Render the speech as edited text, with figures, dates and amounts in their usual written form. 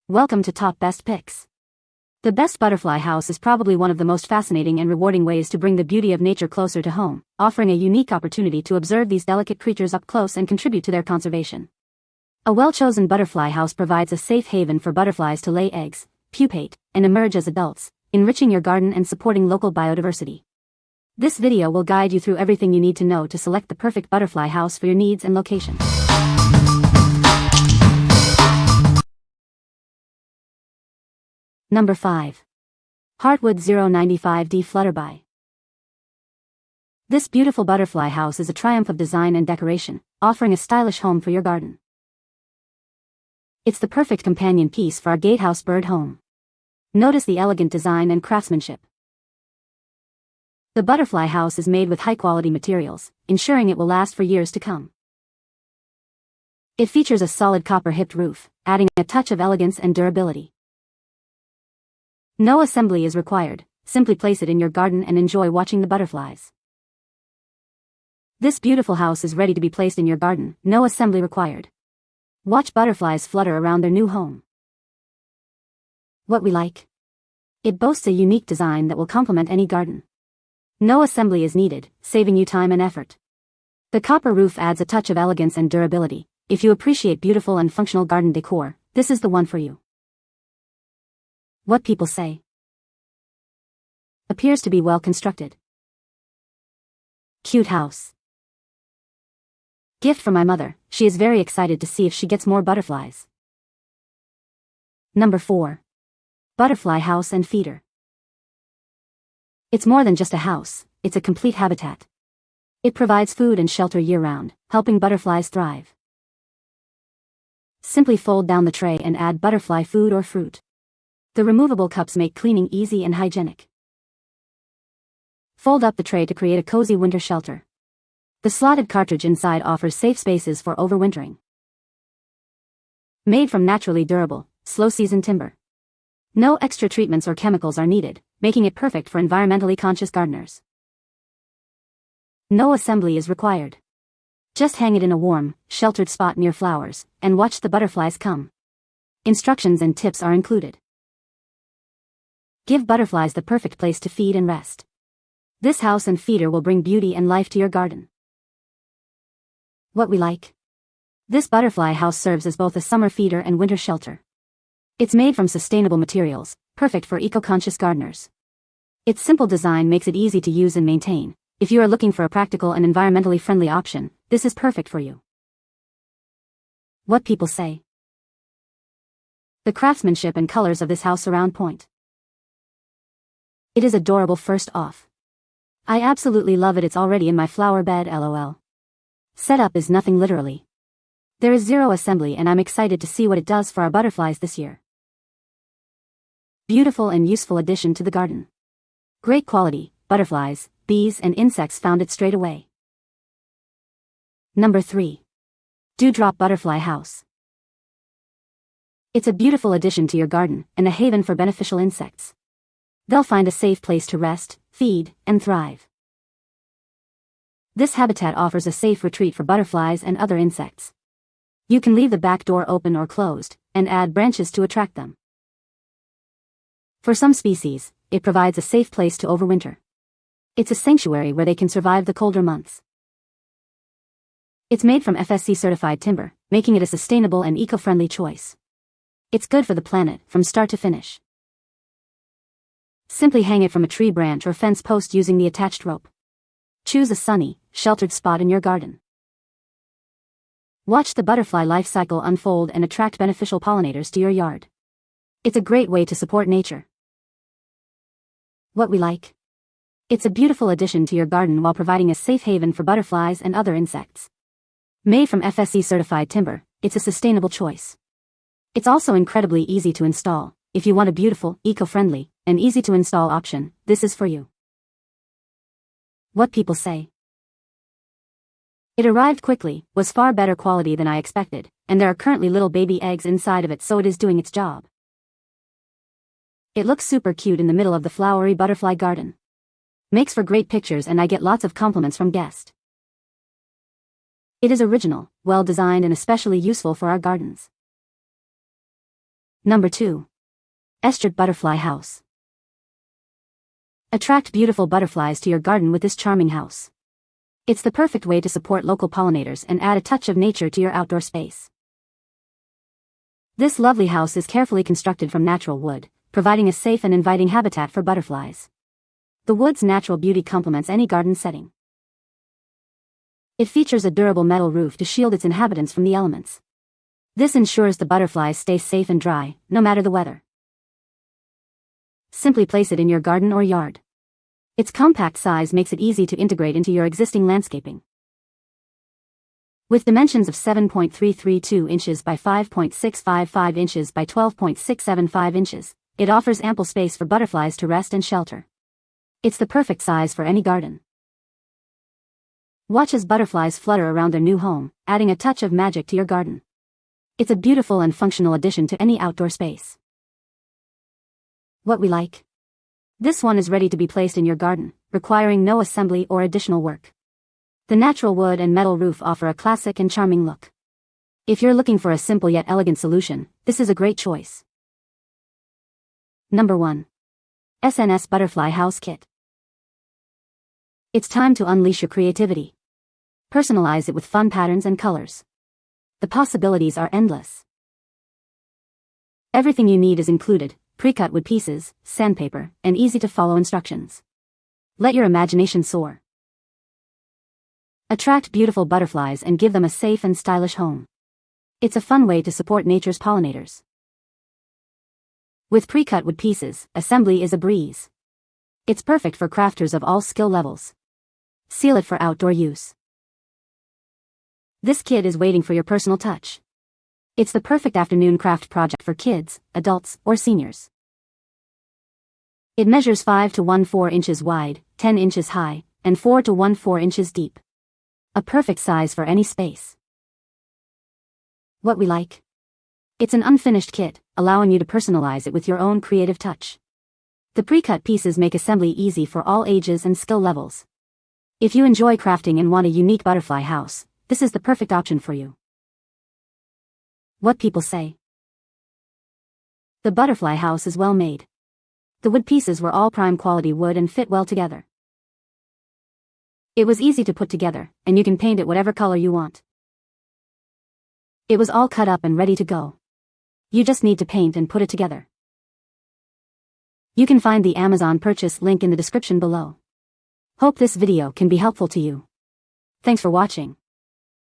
Welcome to Top Best Picks. The best butterfly house is probably one of the most fascinating and rewarding ways to bring the beauty of nature closer to home, offering a unique opportunity to observe these delicate creatures up close and contribute to their conservation. A well-chosen butterfly house provides a safe haven for butterflies to lay eggs, pupate, and emerge as adults, enriching your garden and supporting local biodiversity. This video will guide you through everything you need to know to select the perfect butterfly house for your needs and location. Number 5. Heartwood 095D Flutterbye. This beautiful butterfly house is a triumph of design and decoration, offering a stylish home for your garden. It's the perfect companion piece for our gatehouse bird home. Notice the elegant design and craftsmanship. The butterfly house is made with high-quality materials, ensuring it will last for years to come. It features a solid copper-hipped roof, adding a touch of elegance and durability. No assembly is required, simply place it in your garden and enjoy watching the butterflies. This beautiful house is ready to be placed in your garden, no assembly required. Watch butterflies flutter around their new home. What we like? It boasts a unique design that will complement any garden. No assembly is needed, saving you time and effort. The copper roof adds a touch of elegance and durability. If you appreciate beautiful and functional garden decor, this is the one for you. What people say. Appears to be well constructed. Cute house. Gift from my mother. She is very excited to see if she gets more butterflies. Number 4. Butterfly house and feeder. It's more than just a house, it's a complete habitat. It provides food and shelter year-round, helping butterflies thrive. Simply fold down the tray and add butterfly food or fruit. The removable cups make cleaning easy and hygienic. Fold up the tray to create a cozy winter shelter. The slotted cartridge inside offers safe spaces for overwintering. Made from naturally durable, slow-season timber. No extra treatments or chemicals are needed, making it perfect for environmentally conscious gardeners. No assembly is required. Just hang it in a warm, sheltered spot near flowers, and watch the butterflies come. Instructions and tips are included. Give butterflies the perfect place to feed and rest. This house and feeder will bring beauty and life to your garden. What we like? This butterfly house serves as both a summer feeder and winter shelter. It's made from sustainable materials, perfect for eco-conscious gardeners. Its simple design makes it easy to use and maintain. If you are looking for a practical and environmentally friendly option, this is perfect for you. What people say. The craftsmanship and colors of this house are on point. It is adorable first off. I absolutely love it. It's already in my flower bed, lol. Setup is nothing literally. There is zero assembly and I'm excited to see what it does for our butterflies this year. Beautiful and useful addition to the garden. Great quality, butterflies, bees and insects found it straight away. Number 3. Dewdrop Butterfly House. It's a beautiful addition to your garden and a haven for beneficial insects. They'll find a safe place to rest, feed, and thrive. This habitat offers a safe retreat for butterflies and other insects. You can leave the back door open or closed, and add branches to attract them. For some species, it provides a safe place to overwinter. It's a sanctuary where they can survive the colder months. It's made from FSC certified timber, making it a sustainable and eco-friendly choice. It's good for the planet, from start to finish. Simply hang it from a tree branch or fence post using the attached rope. Choose a sunny, sheltered spot in your garden. Watch the butterfly life cycle unfold and attract beneficial pollinators to your yard. It's a great way to support nature. What we like? It's a beautiful addition to your garden while providing a safe haven for butterflies and other insects. Made from FSC certified timber, it's a sustainable choice. It's also incredibly easy to install. If you want a beautiful, eco-friendly, and easy-to-install option, this is for you. What people say. It arrived quickly, was far better quality than I expected, and there are currently little baby eggs inside of it, so it is doing its job. It looks super cute in the middle of the flowery butterfly garden. Makes for great pictures and I get lots of compliments from guests. It is original, well designed and especially useful for our gardens. Number 2. Esschert Butterfly House. Attract beautiful butterflies to your garden with this charming house. It's the perfect way to support local pollinators and add a touch of nature to your outdoor space. This lovely house is carefully constructed from natural wood, providing a safe and inviting habitat for butterflies. The wood's natural beauty complements any garden setting. It features a durable metal roof to shield its inhabitants from the elements. This ensures the butterflies stay safe and dry, no matter the weather. Simply place it in your garden or yard. Its compact size makes it easy to integrate into your existing landscaping. With dimensions of 7.332 inches by 5.655 inches by 12.675 inches, it offers ample space for butterflies to rest and shelter. It's the perfect size for any garden. Watch as butterflies flutter around their new home, adding a touch of magic to your garden. It's a beautiful and functional addition to any outdoor space. What we like? This one is ready to be placed in your garden, requiring no assembly or additional work. The natural wood and metal roof offer a classic and charming look. If you're looking for a simple yet elegant solution, this is a great choice. Number 1. S&S Butterfly House Kit. It's time to unleash your creativity. Personalize it with fun patterns and colors. The possibilities are endless. Everything you need is included: pre-cut wood pieces, sandpaper, and easy-to-follow instructions. Let your imagination soar. Attract beautiful butterflies and give them a safe and stylish home. It's a fun way to support nature's pollinators. With pre-cut wood pieces, assembly is a breeze. It's perfect for crafters of all skill levels. Seal it for outdoor use. This kit is waiting for your personal touch. It's the perfect afternoon craft project for kids, adults, or seniors. It measures 5 to 1/4 inches wide, 10 inches high, and 4 to 1/4 inches deep. A perfect size for any space. What we like? It's an unfinished kit, allowing you to personalize it with your own creative touch. The pre-cut pieces make assembly easy for all ages and skill levels. If you enjoy crafting and want a unique butterfly house, this is the perfect option for you. What people say? The butterfly house is well made. The wood pieces were all prime quality wood and fit well together. It was easy to put together, and you can paint it whatever color you want. It was all cut up and ready to go. You just need to paint and put it together. You can find the Amazon purchase link in the description below. Hope this video can be helpful to you. Thanks for watching.